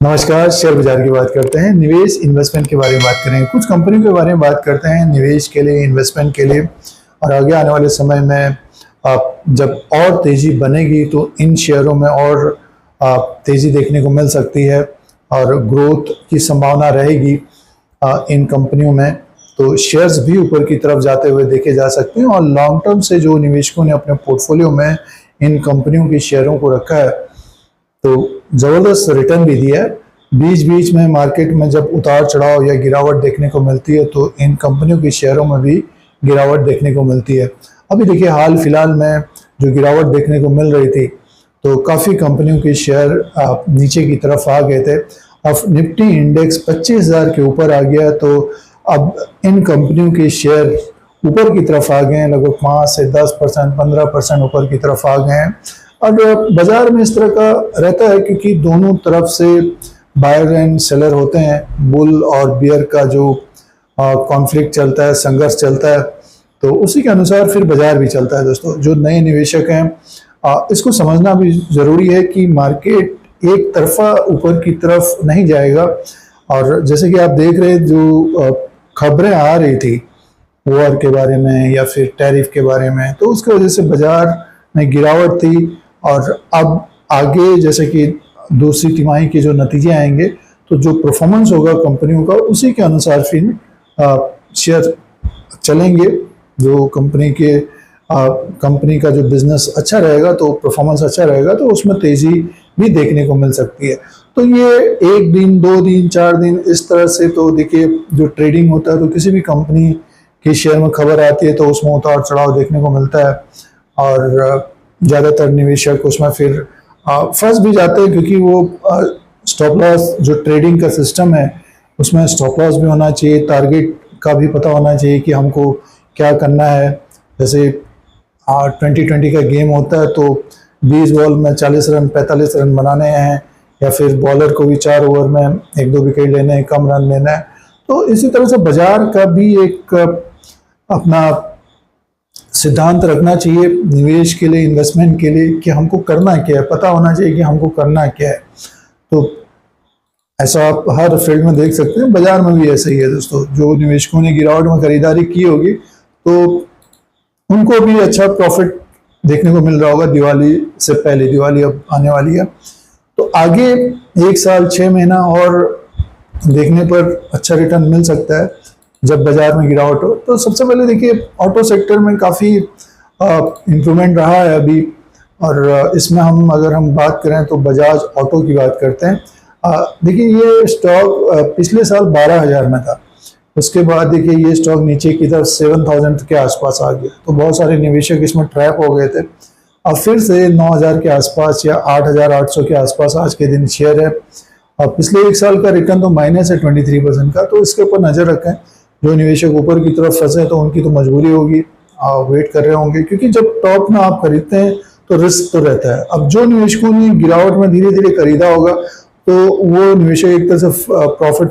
नमस्कार। शेयर बाजार की बात करते हैं, निवेश इन्वेस्टमेंट के बारे में बात करेंगे, कुछ कंपनियों के बारे में बात करते हैं निवेश के लिए, इन्वेस्टमेंट के लिए। और आगे आने वाले समय में जब और तेजी बनेगी तो इन शेयरों में और तेजी देखने को मिल सकती है और ग्रोथ की संभावना रहेगी इन कंपनियों में। तो शेयर्स भी ऊपर की तरफ जाते हुए देखे जा सकते हैं और लॉन्ग टर्म से जो निवेशकों ने अपने पोर्टफोलियो में इन कंपनियों के शेयरों को रखा है तो जबरदस्त रिटर्न भी दिया है। बीच बीच में मार्केट में जब उतार चढ़ाव या गिरावट देखने को मिलती है तो इन कंपनियों के शेयरों में भी गिरावट देखने को मिलती है। अभी देखिए हाल फिलहाल में जो गिरावट देखने को मिल रही थी तो काफ़ी कंपनियों के शेयर नीचे की तरफ आ गए थे। अब निफ्टी इंडेक्स 25,000 के ऊपर आ गया तो अब इन कंपनियों के शेयर ऊपर की तरफ आ गए हैं, लगभग 5 से 10%, 15% ऊपर की तरफ आ गए हैं। और बाजार में इस तरह का रहता है क्योंकि दोनों तरफ से बायर एंड सेलर होते हैं। बुल और बियर का जो कॉन्फ्लिक्ट चलता है, संघर्ष चलता है, तो उसी के अनुसार फिर बाजार भी चलता है। दोस्तों, जो नए निवेशक हैं इसको समझना भी ज़रूरी है कि मार्केट एक तरफा ऊपर की तरफ नहीं जाएगा। और जैसे कि आप देख रहे जो खबरें आ रही थी वॉर के बारे में या फिर टैरिफ के बारे में, तो उसकी वजह से बाजार में गिरावट थी। और अब आगे जैसे कि दूसरी तिमाही के जो नतीजे आएंगे तो जो परफॉर्मेंस होगा कंपनियों का उसी के अनुसार फिर शेयर चलेंगे। जो कंपनी का जो बिजनेस अच्छा रहेगा तो परफॉर्मेंस अच्छा रहेगा तो उसमें तेजी भी देखने को मिल सकती है। तो ये 1 दिन 2 दिन 4 दिन इस तरह से तो देखिए जो ट्रेडिंग होता है तो किसी भी कंपनी के शेयर में खबर आती है तो उसमें उतार चढ़ाव देखने को मिलता है और ज़्यादातर निवेशक उसमें फिर फंस भी जाते हैं क्योंकि वो स्टॉप लॉस जो ट्रेडिंग का सिस्टम है उसमें स्टॉप लॉस भी होना चाहिए, टारगेट का भी पता होना चाहिए कि हमको क्या करना है। जैसे 20-20 का गेम होता है तो 20 बॉल में 40 रन 45 रन बनाने हैं या फिर बॉलर को भी 4 ओवर में 1-2 विकेट लेने हैं, कम रन लेना है। तो इसी तरह से बाजार का भी एक अपना सिद्धांत रखना चाहिए निवेश के लिए, इन्वेस्टमेंट के लिए कि हमको करना क्या है, पता होना चाहिए कि हमको करना क्या है। तो ऐसा आप हर फील्ड में देख सकते हैं, बाजार में भी ऐसा ही है। दोस्तों, जो निवेशकों ने गिरावट में खरीदारी की होगी तो उनको भी अच्छा प्रॉफिट देखने को मिल रहा होगा दिवाली से पहले। दिवाली अब आने वाली है तो आगे 1 साल 6 महीना और देखने पर अच्छा रिटर्न मिल सकता है जब बाजार में गिरावट हो। तो सबसे पहले देखिए ऑटो सेक्टर में काफ़ी इम्प्रूवमेंट रहा है अभी। और इसमें अगर हम बात करें तो बजाज ऑटो की बात करते हैं। देखिए ये स्टॉक पिछले साल 12,000 में था, उसके बाद देखिए ये स्टॉक नीचे की तरफ 7,000 के आसपास आ गया तो बहुत सारे निवेशक इसमें ट्रैप हो गए थे। अब फिर से 9,000 के आसपास या 8,800 के आसपास आज के दिन शेयर है। और पिछले 1 साल का रिटर्न तो माइनस है 23% का। तो इसके ऊपर नज़र रखें, जो निवेशक ऊपर की तरफ फंसे तो उनकी तो मजबूरी होगी, वेट कर रहे होंगे क्योंकि जब टॉप में आप खरीदते हैं तो रिस्क तो रहता है। अब जो निवेशकों ने गिरावट में धीरे धीरे खरीदा होगा तो वो निवेशक एक तरह से प्रॉफिट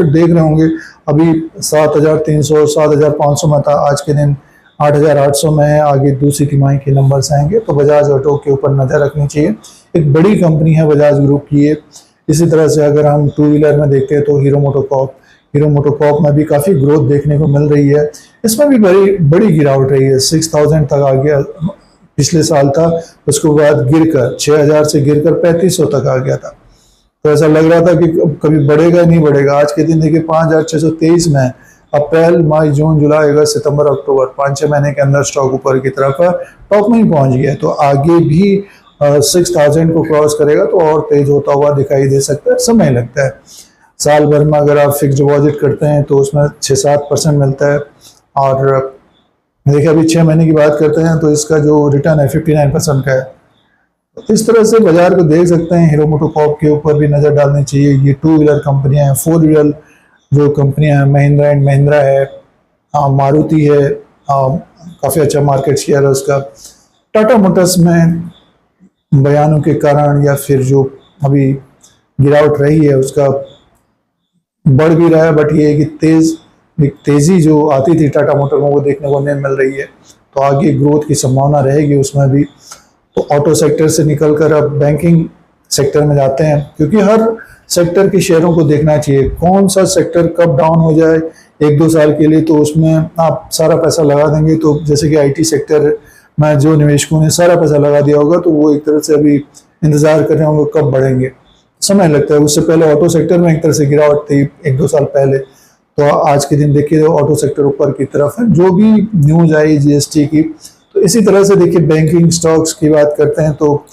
देख रहे होंगे। अभी 7,300 7,500 में था, आज के दिन 8,800 में है। आगे दूसरी तिमाही के नंबर्स आएंगे तो बजाज ऑटो के ऊपर नज़र रखनी चाहिए। एक बड़ी कंपनी है बजाज ग्रुप की ये। इसी तरह से अगर हम 2 व्हीलर में देखते हैं तो हीरो मोटोकॉर्प में भी काफ़ी ग्रोथ देखने को मिल रही है। इसमें भी बड़ी गिरावट रही है, 6,000 तक आ गया पिछले साल था, उसके बाद गिरकर 6,000 से गिरकर 3,500 तक आ गया था। तो ऐसा लग रहा था कि कभी बढ़ेगा नहीं बढ़ेगा। आज के दिन देखिए 5,623 में, अप्रैल मई जून जुलाई अगस्त सितंबर अक्टूबर 5-6 महीने के अंदर स्टॉक ऊपर की तरफ टॉप में ही पहुंच गया। तो आगे भी 6,000 को क्रॉस करेगा तो और तेज होता हुआ दिखाई दे सकता है, समय लगता है। साल भर में अगर आप फिक्स डिपॉजिट करते हैं तो उसमें 6-7% मिलता है। और देखिए अभी 6 महीने की बात करते हैं तो इसका जो रिटर्न है 59% का है। इस तरह से बाजार को देख सकते हैं। हीरो मोटोकॉर्प के ऊपर भी नज़र डालनी चाहिए। ये 2 व्हीलर कंपनियां हैं। 4 व्हीलर जो कंपनियां हैं, महिंद्रा एंड महिंद्रा है, मारुति है, काफ़ी अच्छा मार्केट शेयर है उसका। टाटा मोटर्स में बयानों के कारण या फिर जो अभी गिरावट रही है उसका बढ़ भी रहा है, बट ये है कि तेज़ी जो आती थी टाटा मोटर में वो देखने को नहीं मिल रही है। तो आगे ग्रोथ की संभावना रहेगी उसमें भी। तो ऑटो सेक्टर से निकलकर अब बैंकिंग सेक्टर में जाते हैं, क्योंकि हर सेक्टर के शेयरों को देखना चाहिए, कौन सा सेक्टर कब डाउन हो जाए 1-2 साल के लिए, तो उसमें आप सारा पैसा लगा देंगे। तो जैसे कि आईटी सेक्टर में जो निवेशकों ने सारा पैसा लगा दिया होगा, तो वो एक तरह से अभी इंतजार कर रहे होंगे कब बढ़ेंगे, समय लगता है। उससे पहले ऑटो सेक्टर में एक तरह से गिरावट थी 1-2 साल पहले, तो आज के दिन देखिए ऑटो सेक्टर ऊपर की तरफ है। जो भी न्यूज आई जीएसटी की, तो इसी तरह से देखिए बैंकिंग स्टॉक्स की बात करते हैं तो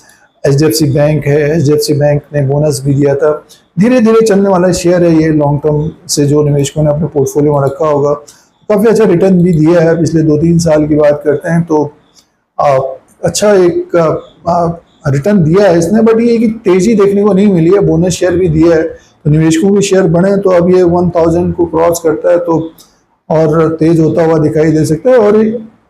एचडीएफसी बैंक है, एचडीएफसी बैंक ने बोनस भी दिया था। धीरे धीरे चलने वाला शेयर है ये, लॉन्ग टर्म से जो निवेशकों ने अपने पोर्टफोलियो में रखा होगा, काफ़ी अच्छा रिटर्न भी दिया है। पिछले 2-3 साल की बात करते हैं तो अच्छा एक रिटर्न दिया है इसने, बट ये कि तेजी देखने को नहीं मिली है। बोनस शेयर भी दिया है तो निवेशकों के शेयर बढ़े, तो अब ये 1000 को क्रॉस करता है तो और तेज होता हुआ दिखाई दे सकता है। और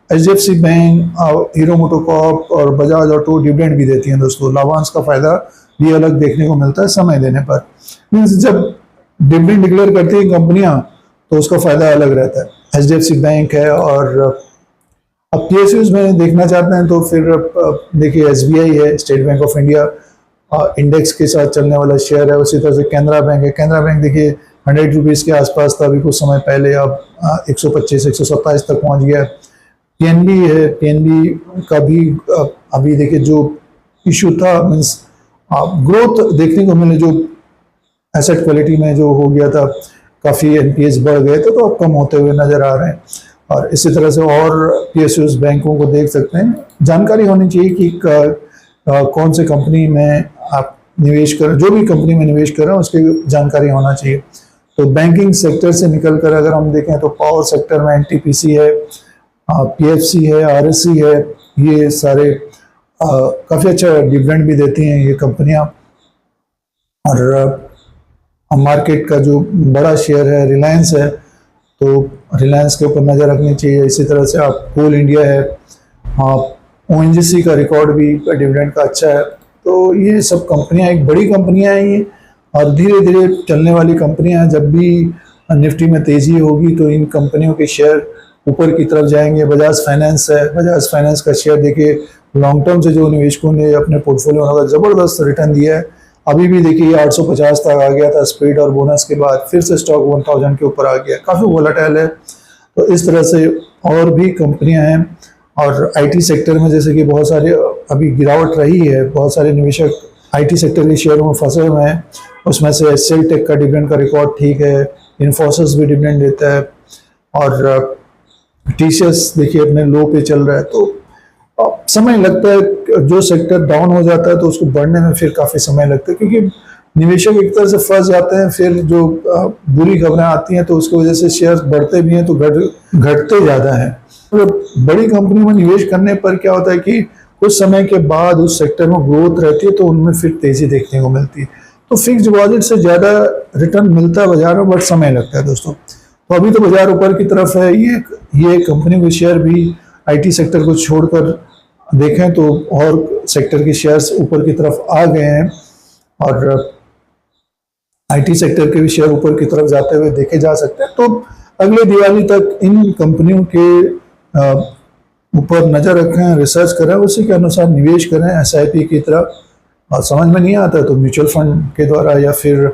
एचडीएफसी बैंक, हीरो मोटोकॉर्प और बजाज ऑटो डिविडेंड भी देती हैं दोस्तों। लाभांश का फायदा भी अलग देखने को मिलता है समय देने पर। मीन्स जब डिविडेंड डिक्लेयर करती हैं कंपनियां तो उसका फायदा अलग रहता है। एचडीएफसी बैंक है, और अब पीएसयूज में देखना चाहते हैं तो फिर देखिए एसबीआई है, state bank of India index के साथ चलने वाला शेयर है। उसी तरह से कैनरा बैंक है। कैनरा बैंक देखिए 100 रुपीज़ के आसपास था अभी कुछ समय पहले, अब 125-127 तक पहुंच गया है। पीएनबी है, पीएनबी का भी अभी देखिए जो इशू था, मीन्स ग्रोथ देखने को मिले, जो एसेट क्वालिटी में जो हो गया था, काफ़ी एनपीएस बढ़ गए थे तो अब कम होते हुए नजर आ रहे हैं। और इसी तरह से और पीएसयूज बैंकों को देख सकते हैं। जानकारी होनी चाहिए कि कौन से कंपनी में आप निवेश कर, जो भी कंपनी में निवेश कर रहे हैं उसकी जानकारी होना चाहिए। तो बैंकिंग सेक्टर से निकलकर अगर हम देखें तो पावर सेक्टर में एनटीपीसी है, पीएफसी है, आरएससी है, ये सारे काफ़ी अच्छा डिविडेंड भी देती हैं ये कंपनियां। और मार्केट का जो बड़ा शेयर है रिलायंस है, तो रिलायंस के ऊपर नज़र रखनी चाहिए। इसी तरह से आप कोल इंडिया है, ओएनजीसी का रिकॉर्ड भी डिविडेंड का अच्छा है। तो ये सब कंपनियां एक बड़ी कंपनियां हैं ये, और धीरे धीरे चलने वाली कंपनियां हैं। जब भी निफ्टी में तेज़ी होगी तो इन कंपनियों के शेयर ऊपर की तरफ जाएंगे। बजाज फाइनेंस है, बजाज फाइनेंस का शेयर देखिए लॉन्ग टर्म से जो निवेशकों ने अपने पोर्टफोलियो में ज़बरदस्त रिटर्न दिया है। अभी भी देखिए 850 तक आ गया था स्प्रेड और बोनस के बाद, फिर से स्टॉक 1000 के ऊपर आ गया, काफ़ी वोलेटाइल है। तो इस तरह से और भी कंपनियां हैं। और आईटी सेक्टर में जैसे कि बहुत सारे अभी गिरावट रही है, बहुत सारे निवेशक आईटी सेक्टर के शेयरों में फंसे हुए हैं। उसमें से एचसीएल टेक का डिविडेंड का रिकॉर्ड ठीक है, इन्फोसिस भी डिविडेंड देता है, और टीसीएस देखिए अपने लो पे चल रहा है। तो समय लगता है, जो सेक्टर डाउन हो जाता है तो उसको बढ़ने में फिर काफ़ी समय लगता है, क्योंकि निवेशक एक तरह से फंस जाते हैं। फिर जो बुरी खबरें आती हैं तो उसकी वजह से शेयर बढ़ते भी हैं तो घटते ज़्यादा हैं। तो बड़ी कंपनी में निवेश करने पर क्या होता है कि कुछ समय के बाद उस सेक्टर में ग्रोथ रहती है तो उनमें फिर तेज़ी देखने को मिलती है। तो फिक्स डिपॉजिट से ज़्यादा रिटर्न मिलता है बाजार में, बट समय लगता है दोस्तों। तो अभी तो बाजार ऊपर की तरफ है। ये कंपनी के शेयर भी आईटी सेक्टर को छोड़कर देखें तो और सेक्टर के शेयर्स ऊपर की तरफ आ गए हैं, और आईटी सेक्टर के भी शेयर ऊपर की तरफ जाते हुए देखे जा सकते हैं। तो अगले दिवाली तक इन कंपनियों के ऊपर नज़र रखें, रिसर्च करें, उसी के अनुसार निवेश करें एसआईपी की तरह। और समझ में नहीं आता तो म्यूचुअल फंड के द्वारा या फिर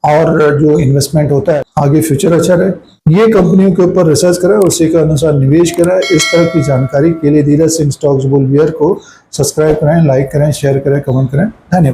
और जो इन्वेस्टमेंट होता है आगे फ्यूचर अच्छा रहे, ये कंपनियों के ऊपर रिसर्च करें, उसी के अनुसार निवेश करें। इस तरह की जानकारी के लिए Dheeraj Singh stocks bull beer को सब्सक्राइब करें, लाइक करें, शेयर करें, कमेंट करें। धन्यवाद।